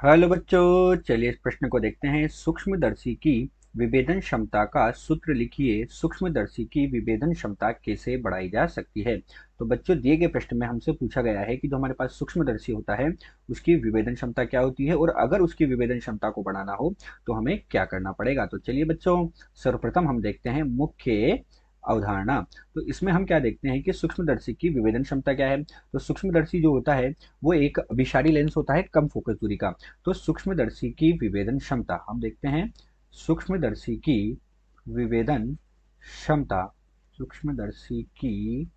Hello बच्चों, चलिए इस प्रश्न को देखते हैं। सूक्ष्मदर्शी की विभेदन क्षमता का सूत्र लिखिए। सूक्ष्मदर्शी की विभेदन क्षमता कैसे बढ़ाई जा सकती है। तो बच्चों, दिए गए प्रश्न में हमसे पूछा गया है कि जो हमारे पास सूक्ष्मदर्शी होता है उसकी विभेदन क्षमता क्या होती है, और अगर उसकी विभेदन क्षमता को बढ़ाना हो तो हमें क्या करना पड़ेगा। तो चलिए बच्चों, सर्वप्रथम हम देखते हैं मुख्य अवधारणा। तो इसमें हम क्या देखते हैं कि सूक्ष्मदर्शी की विभेदन क्षमता क्या है। तो सूक्ष्मदर्शी जो होता है वो एक अभिसारी लेंस होता है कम फोकस दूरी का। तो सूक्ष्मदर्शी की विभेदन क्षमता हम देखते हैं। सूक्ष्मदर्शी की विभेदन क्षमता, सूक्ष्मदर्शी की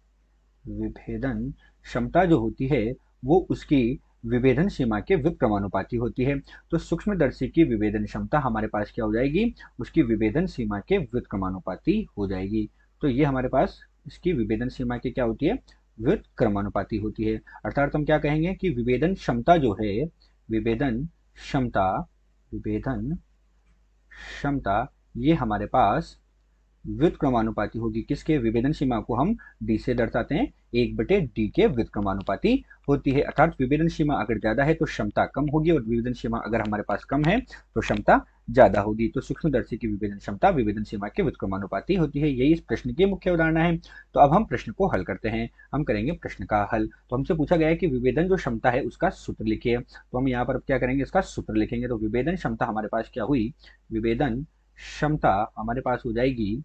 विभेदन क्षमता जो होती है वो उसकी विभेदन सीमा के विक्रमानुपाती होती है। तो सूक्ष्मदर्शी की विभेदन क्षमता हमारे पास क्या हो जाएगी, उसकी विभेदन सीमा के व्युत्क्रमानुपाती हो जाएगी। तो ये हमारे पास इसकी विभेदन सीमा की क्या होती है, व्युत्क्रमानुपाती होती है। अर्थात हम क्या कहेंगे कि विभेदन क्षमता जो है, विभेदन क्षमता, विभेदन क्षमता ये हमारे पास व्युत्क्रमानुपाती होगी। किसके, विभेदन सीमा को हम डी से दर्शाते हैं, 1/d के व्युत्क्रमानुपाती होती है। अर्थात विभेदन सीमा अगर ज्यादा है तो क्षमता कम होगी, और विभेदन सीमा अगर हमारे पास कम है तो क्षमता ज्यादा होगी। तो सूक्ष्मदर्शी की विभेदन क्षमता विभेदन सीमा के व्युत्क्रमानुपाती होती है। यही इस प्रश्न की मुख्य उदाहरण है। तो अब हम प्रश्न को हल करते हैं। हम करेंगे प्रश्न का हल। तो हमसे पूछा गया है कि विभेदन जो क्षमता है उसका सूत्र लिखिए। तो हम यहाँ पर क्या करेंगे, इसका सूत्र लिखेंगे। तो विभेदन क्षमता हमारे पास क्या हुई, विभेदन क्षमता हमारे पास हो जाएगी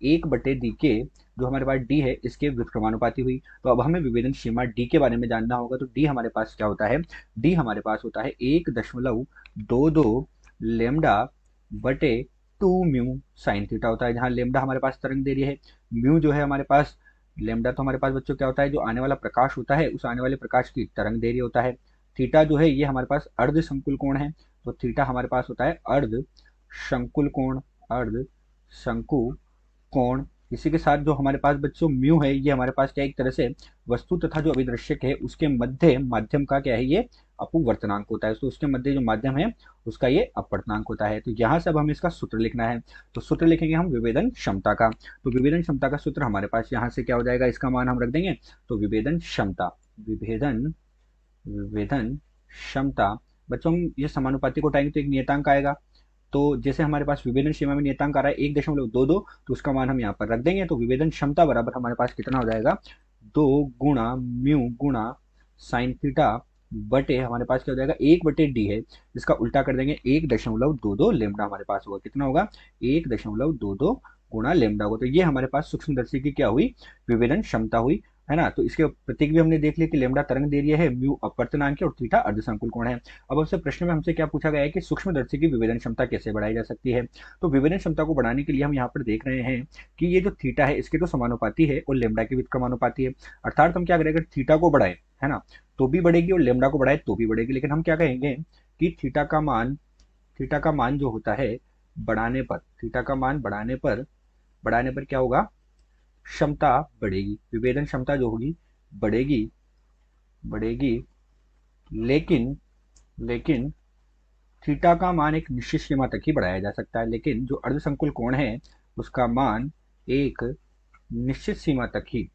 1/d के, जो हमारे पास d है इसके व्युत्क्रमानुपाती हुई। तो अब हमें विभेदन सीमा d के बारे में जानना होगा। तो d हमारे पास क्या होता है, d हमारे पास होता है 1.22 लेमडा बटे 2 म्यू साइन थीटा होता है, जहाँ लेमडा हमारे पास तरंग दैर्ध्य है, म्यू जो है हमारे पास, लेमडा तो हमारे पास बच्चों क्या होता है, जो आने वाला प्रकाश होता है उस आने वाले प्रकाश की तरंग दैर्ध्य होता है। थीटा जो है ये हमारे पास अर्ध संकुल कोण है। तो थीटा हमारे पास होता है अर्ध संकुल कोण, अर्ध शंकु कोण। इसी के साथ जो हमारे पास बच्चों म्यू है, ये हमारे पास क्या है, एक तरह से वस्तु तथा जो अभिदृश्यक है उसके मध्य माध्यम का क्या है, ये अपवर्तनांक होता है। तो उसके मध्य जो माध्यम है उसका ये अपवर्तनांक होता है। तो यहाँ से अब हमें इसका सूत्र लिखना है। तो सूत्र लिखेंगे हम विभेदन क्षमता का। तो विभेदन क्षमता का सूत्र हमारे पास यहाँ से क्या हो जाएगा, इसका मान हम रख देंगे। तो विभेदन क्षमता, विभेदन विभेदन क्षमता, बच्चों हम ये समानुपाती को उठाएंगे तो एक नियतांक आएगा। तो जैसे हमारे पास विभेदन सीमा में नियतांक आ रहा है 1.22, तो उसका मान हम यहाँ पर रख देंगे। तो विभेदन क्षमता बराबर हमारे पास कितना हो जाएगा, 2 गुणा म्यू गुणा साइन थीटा बटे हमारे पास क्या हो जाएगा, 1/d है, इसका उल्टा कर देंगे 1.22 लेमडा हमारे पास होगा। कितना होगा, 1.22 गुणा लेमडा होगा। तो ये हमारे पास सूक्ष्मदर्शी की क्या हुई, विभेदन क्षमता हुई, है ना। तो इसके प्रतीक भी हमने देख लिया कि लेमडा तरंग दैर्ध्य है, म्यू अपवर्तनांक है, और थीटा अर्धसंकुल कोण है। अब हमसे प्रश्न में हमसे क्या पूछा गया है कि सूक्ष्मदर्शी की विभेदन क्षमता कैसे बढ़ाई जा सकती है। तो विभेदन क्षमता को बढ़ाने के लिए हम यहाँ पर देख रहे हैं कि ये जो थीटा है इसके तो समानुपाती है और लेमडा के व्युत्क्रमानुपाती है। अर्थात हम क्या करेंगे, थीटा को बढ़ाए, है ना, तो भी बढ़ेगी, और लेमडा को बढ़ाए तो भी बढ़ेगी। लेकिन हम क्या कहेंगे कि थीटा का मान जो होता है बढ़ाने पर, थीटा का मान बढ़ाने पर क्या होगा, क्षमता बढ़ेगी, विभेदन क्षमता जो होगी बढ़ेगी, बढ़ेगी। लेकिन लेकिन थीटा का मान एक निश्चित सीमा तक ही बढ़ाया जा सकता है। लेकिन जो अर्धसंकुल कोण है उसका मान एक निश्चित सीमा तक ही,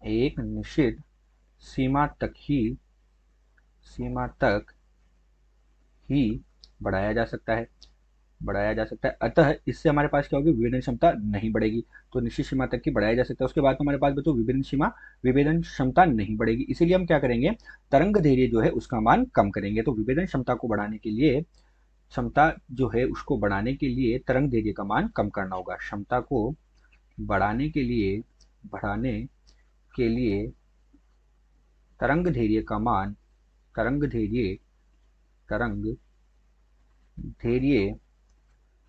एक निश्चित सीमा तक ही, सीमा तक ही बढ़ाया जा सकता है, बढ़ाया जा सकता है। अतः इससे हमारे पास क्या होगी, विभेदन क्षमता नहीं बढ़ेगी। तो निश्चित सीमा तक ही बढ़ाया जा सकता है। उसके बाद तो हमारे पास बच्चों विभेदन सीमा, विभेदन क्षमता नहीं बढ़ेगी। इसीलिए हम क्या करेंगे, तरंग दैर्ध्य जो है उसका मान कम करेंगे। तो विभेदन क्षमता को बढ़ाने के लिए, क्षमता जो है उसको बढ़ाने के लिए तरंग दैर्ध्य का मान कम करना होगा। क्षमता को बढ़ाने के लिए, बढ़ाने के लिए तरंग दैर्ध्य का मान, तरंग दैर्ध्य, तरंग दैर्ध्य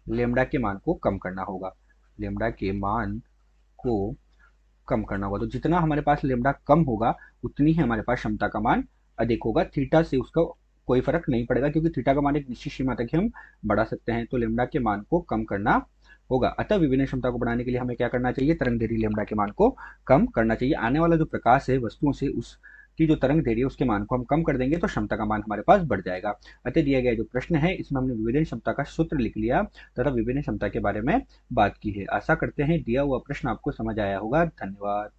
लेमडा के मान को कम करना होगा, लेमडा के मान को कम करना होगा। तो जितना हमारे पास लेमडा कम होगा उतनी ही हमारे पास क्षमता का मान अधिक होगा। थीटा से उसका कोई फर्क नहीं पड़ेगा, क्योंकि थीटा का मान एक निश्चित सीमा तक ही हम बढ़ा सकते हैं। तो लेमडा के मान को कम करना होगा। अतः विभेदन क्षमता को बढ़ाने के लिए हमें क्या करना चाहिए, तरंग दैर्ध्य लेमडा के मान को कम करना चाहिए। आने वाला जो प्रकाश है वस्तुओं से, उसकी जो तरंग दैर्ध्य उसके मान को हम कम कर देंगे तो क्षमता का मान हमारे पास बढ़ जाएगा। अतः दिया गया जो प्रश्न है इसमें हमने विभेदन क्षमता का सूत्र लिख लिया तथा विभेदन क्षमता के बारे में बात की है। आशा करते हैं दिया हुआ प्रश्न आपको समझ आया होगा। धन्यवाद।